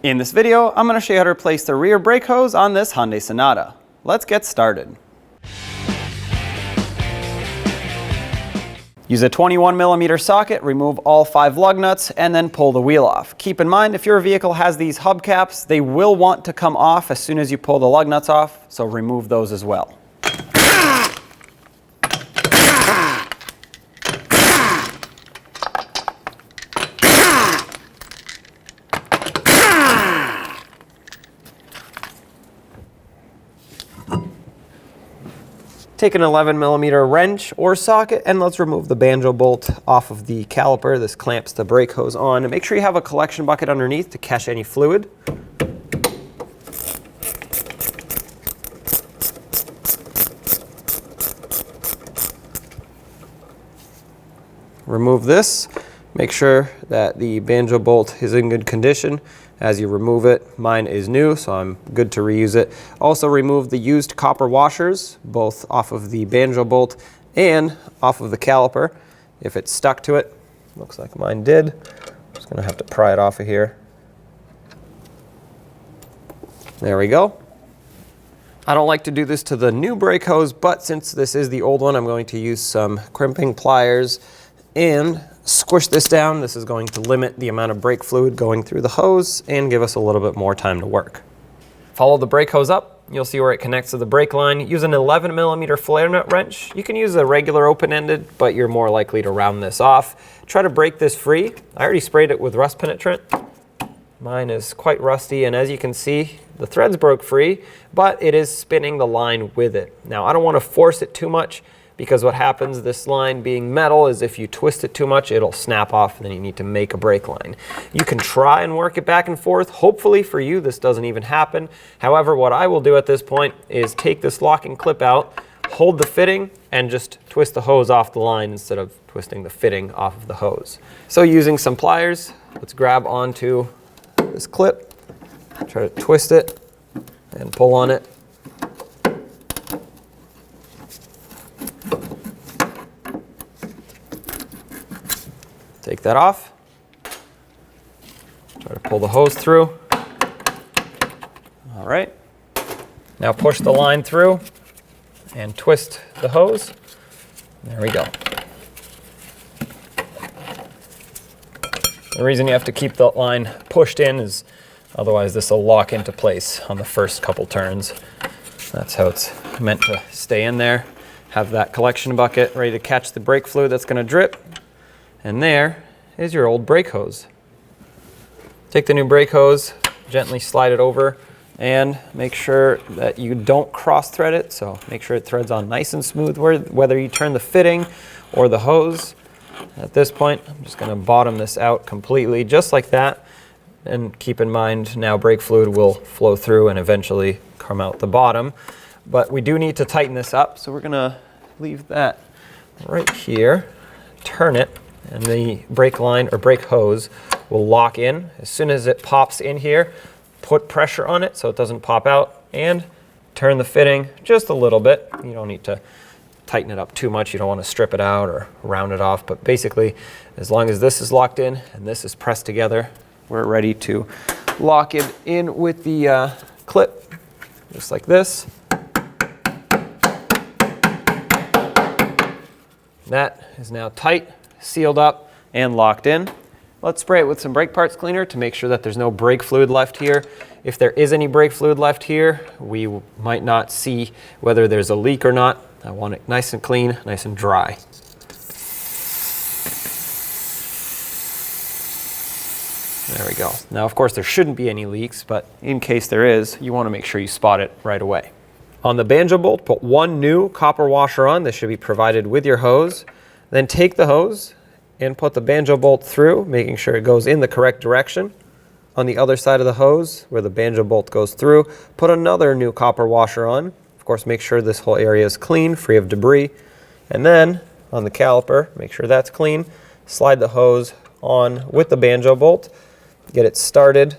In this video, I'm going to show you how to replace the rear brake hose on this Hyundai Sonata. Let's get started. Use a 21mm socket, remove all 5 lug nuts, and then pull the wheel off. Keep in mind, if your vehicle has these hubcaps, they will want to come off as soon as you pull the lug nuts off, so remove those as well. Take an 11mm wrench or socket and let's remove the banjo bolt off of the caliper. This clamps the brake hose on. And make sure you have a collection bucket underneath to catch any fluid. Remove this. Make sure that the banjo bolt is in good condition as you remove it. Mine is new, so I'm good to reuse it. Also remove the used copper washers, both off of the banjo bolt and off of the caliper if it's stuck to it. Looks like mine did. I'm just gonna have to pry it off of here. There we go. I don't like to do this to the new brake hose, but since this is the old one, I'm going to use some crimping pliers and squish this down. This is going to limit the amount of brake fluid going through the hose and give us a little bit more time to work. Follow the brake hose up. You'll see where it connects to the brake line. Use an 11mm flare nut wrench. You can use a regular open-ended, but you're more likely to round this off. Try to break this free. I already sprayed it with rust penetrant. Mine is quite rusty, and as you can see, the threads broke free, but it is spinning the line with it. Now, I don't want to force it too much, because what happens, this line being metal, is if you twist it too much, it'll snap off and then you need to make a brake line. You can try and work it back and forth. Hopefully for you, this doesn't even happen. However, what I will do at this point is take this locking clip out, hold the fitting, and just twist the hose off the line instead of twisting the fitting off of the hose. So using some pliers, let's grab onto this clip, try to twist it and pull on it. Take that off. Try to pull the hose through. All right. Now push the line through and twist the hose. There we go. The reason you have to keep the line pushed in is otherwise this will lock into place on the first couple turns. That's how it's meant to stay in there. Have that collection bucket ready to catch the brake fluid that's going to drip. And there is your old brake hose. Take the new brake hose, gently slide it over, and make sure that you don't cross thread it. So make sure it threads on nice and smooth whether you turn the fitting or the hose. At this point, I'm just going to bottom this out completely, just like that. And keep in mind, now brake fluid will flow through and eventually come out the bottom. But we do need to tighten this up, so we're going to leave that right here, turn it, and the brake line or brake hose will lock in. As soon as it pops in here, put pressure on it so it doesn't pop out, and turn the fitting just a little bit. You don't need to tighten it up too much. You don't want to strip it out or round it off, but basically, as long as this is locked in and this is pressed together, we're ready to lock it in with the clip, just like this. That is now tight, sealed up, and locked in. Let's spray it with some brake parts cleaner to make sure that there's no brake fluid left here. If there is any brake fluid left here, we might not see whether there's a leak or not. I want it nice and clean, nice and dry. There we go. Now, of course, there shouldn't be any leaks, but in case there is, you want to make sure you spot it right away. On the banjo bolt, put one new copper washer on. This should be provided with your hose. Then take the hose and put the banjo bolt through, making sure it goes in the correct direction. On the other side of the hose, where the banjo bolt goes through, put another new copper washer on. Of course, make sure this whole area is clean, free of debris. And then, on the caliper, make sure that's clean. Slide the hose on with the banjo bolt. Get it started.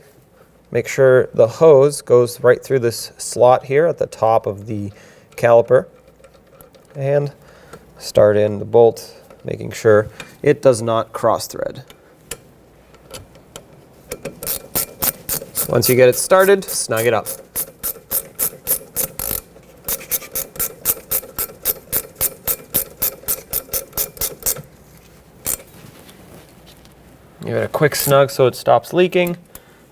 Make sure the hose goes right through this slot here at the top of the caliper. And start in the bolt, making sure it does not cross thread. Once you get it started, snug it up. Give it a quick snug so it stops leaking.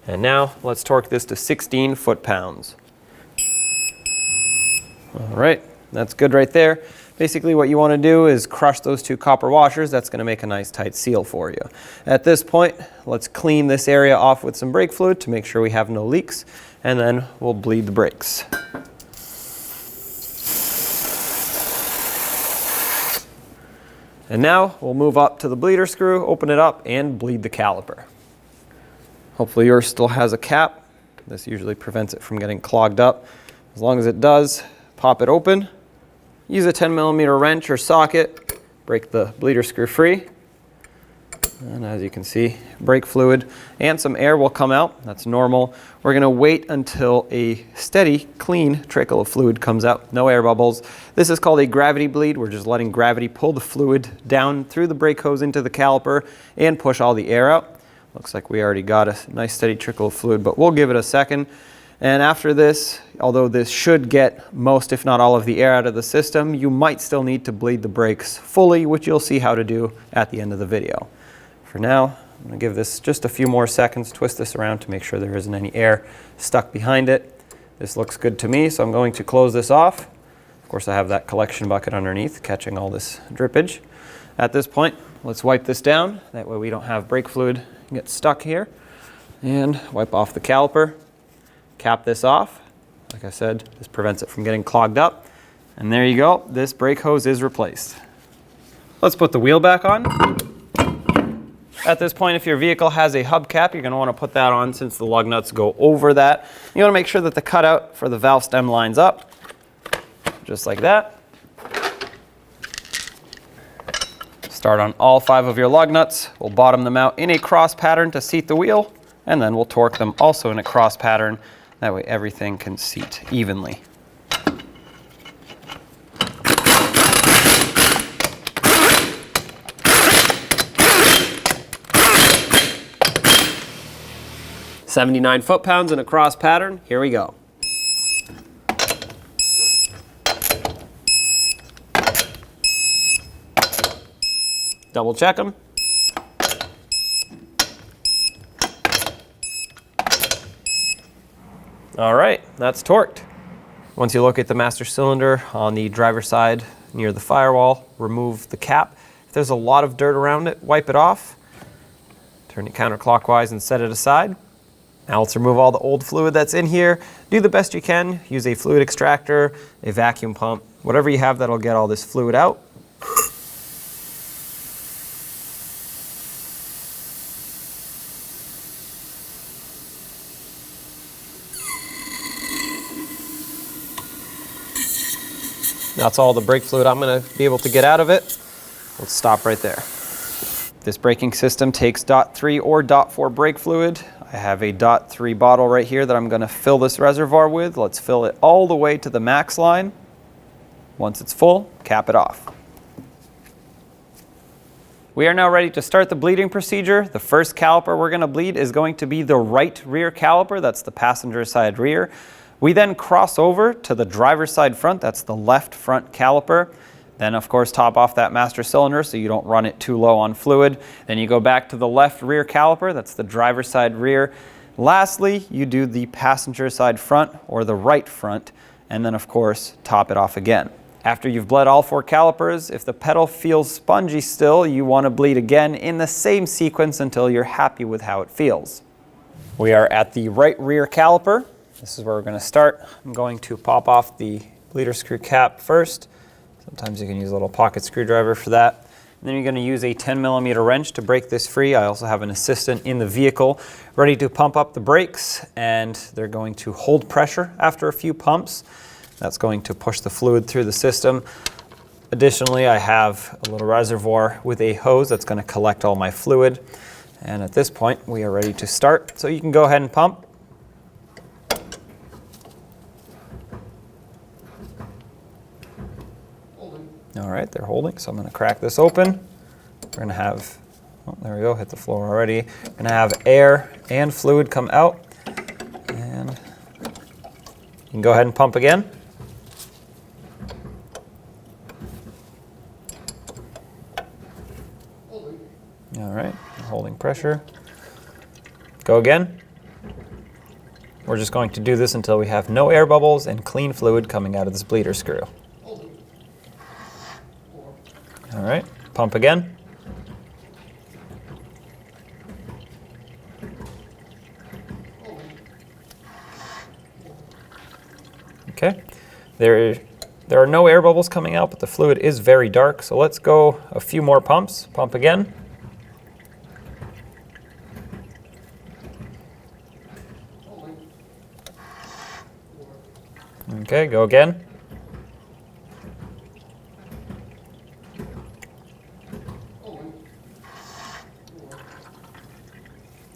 And now let's torque this to 16 foot-pounds. All right, that's good right there. Basically what you want to do is crush those two copper washers. That's going to make a nice tight seal for you. At this point, let's clean this area off with some brake fluid to make sure we have no leaks, and then we'll bleed the brakes. And now we'll move up to the bleeder screw, open it up, and bleed the caliper. Hopefully yours still has a cap. This usually prevents it from getting clogged up. As long as it does, pop it open. Use a 10mm wrench or socket, break the bleeder screw free. And as you can see, brake fluid and some air will come out. That's normal. We're going to wait until a steady, clean trickle of fluid comes out. No air bubbles. This is called a gravity bleed. We're just letting gravity pull the fluid down through the brake hose into the caliper and push all the air out. Looks like we already got a nice steady trickle of fluid, but we'll give it a second. And after this, although this should get most, if not all, of the air out of the system, you might still need to bleed the brakes fully, which you'll see how to do at the end of the video. For now, I'm going to give this just a few more seconds, twist this around to make sure there isn't any air stuck behind it. This looks good to me, so I'm going to close this off. Of course, I have that collection bucket underneath catching all this drippage. At this point, let's wipe this down. That way we don't have brake fluid get stuck here. And wipe off the caliper. Cap this off. Like I said, this prevents it from getting clogged up. And there you go, this brake hose is replaced. Let's put the wheel back on. At this point, if your vehicle has a hubcap, you're going to want to put that on since the lug nuts go over that. You want to make sure that the cutout for the valve stem lines up, just like that. Start on all 5 of your lug nuts. We'll bottom them out in a cross pattern to seat the wheel, and then we'll torque them also in a cross pattern. That way everything can seat evenly. "79 foot-pounds in a cross pattern." Here we go. Double check them. All right, that's torqued. Once you locate the master cylinder on the driver's side near the firewall, remove the cap. If there's a lot of dirt around it, wipe it off. Turn it counterclockwise and set it aside. Now let's remove all the old fluid that's in here. Do the best you can. Use a fluid extractor, a vacuum pump, whatever you have that'll get all this fluid out. That's all the brake fluid I'm going to be able to get out of it. Let's stop right there. This braking system takes .3 or .4 brake fluid. I have a .3 bottle right here that I'm going to fill this reservoir with. Let's fill it all the way to the max line. Once it's full, cap it off. We are now ready to start the bleeding procedure. The first caliper we're going to bleed is going to be the right rear caliper. That's the passenger side rear. We then cross over to the driver's side front. That's the left front caliper. Then, of course, top off that master cylinder so you don't run it too low on fluid. Then you go back to the left rear caliper. That's the driver's side rear. Lastly, you do the passenger side front or the right front, and then, of course, top it off again. After you've bled all 4 calipers, if the pedal feels spongy still, you want to bleed again in the same sequence until you're happy with how it feels. We are at the right rear caliper. This is where we're going to start. I'm going to pop off the bleeder screw cap first. Sometimes you can use a little pocket screwdriver for that. And then you're going to use a 10mm wrench to break this free. I also have an assistant in the vehicle ready to pump up the brakes, and they're going to hold pressure after a few pumps. That's going to push the fluid through the system. Additionally, I have a little reservoir with a hose that's going to collect all my fluid. And at this point, we are ready to start. So you can go ahead and pump. All right, they're holding, so I'm going to crack this open. We're going to have, oh, there we go, hit the floor already. We're going to have air and fluid come out. can go ahead and pump again. All right, holding pressure. Go again. We're just going to do this until we have no air bubbles and clean fluid coming out of this bleeder screw. All right, pump again. Okay, there are no air bubbles coming out, but the fluid is very dark, so let's go a few more pumps. Pump again. Okay, go again.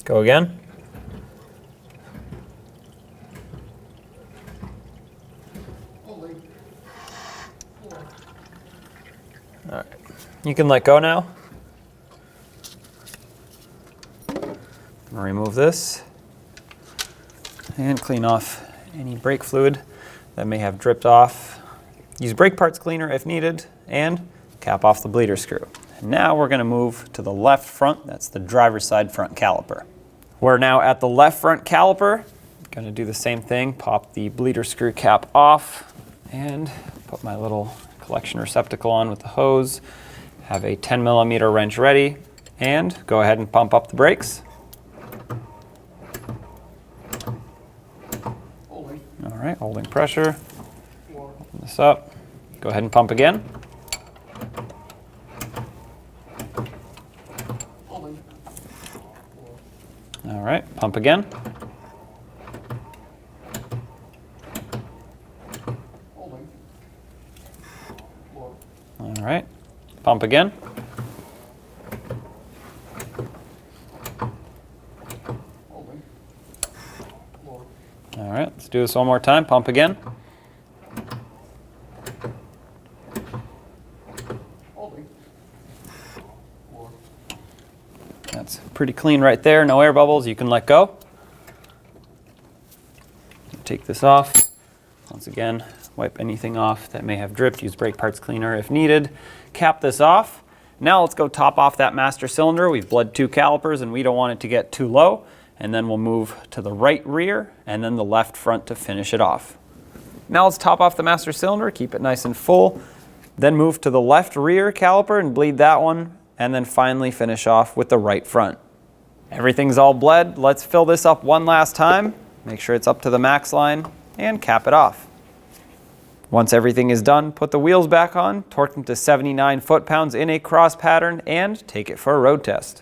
Go again. All right, you can let go now. Remove this and clean off any brake fluid that may have dripped off. Use brake parts cleaner if needed, and cap off the bleeder screw. And now we're going to move to the left front. That's the driver's side front caliper. We're now at the left front caliper. Going to do the same thing. Pop the bleeder screw cap off and put my little collection receptacle on with the hose. Have a 10mm wrench ready, and go ahead and pump up the brakes. All right, holding pressure. Open this up. Go ahead and pump again. All right, pump again. All right, pump again. All right, let's do this one more time. Pump again. That's pretty clean right there. No air bubbles. You can let go. Take this off. Once again, wipe anything off that may have dripped. Use brake parts cleaner if needed. Cap this off. Now let's go top off that master cylinder. We've bled 2 calipers and we don't want it to get too low. And then we'll move to the right rear and then the left front to finish it off. Now let's top off the master cylinder, keep it nice and full, then move to the left rear caliper and bleed that one, and then finally finish off with the right front. Everything's all bled. Let's fill this up one last time, make sure it's up to the max line, and cap it off. Once everything is done, put the wheels back on, torque them to 79 foot-pounds in a cross pattern, and take it for a road test.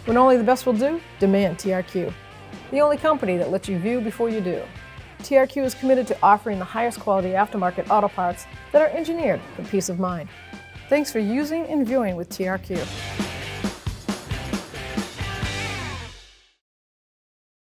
When only the best will do, demand TRQ. The only company that lets you view before you do. TRQ is committed to offering the highest quality aftermarket auto parts that are engineered for peace of mind. Thanks for using and viewing with TRQ.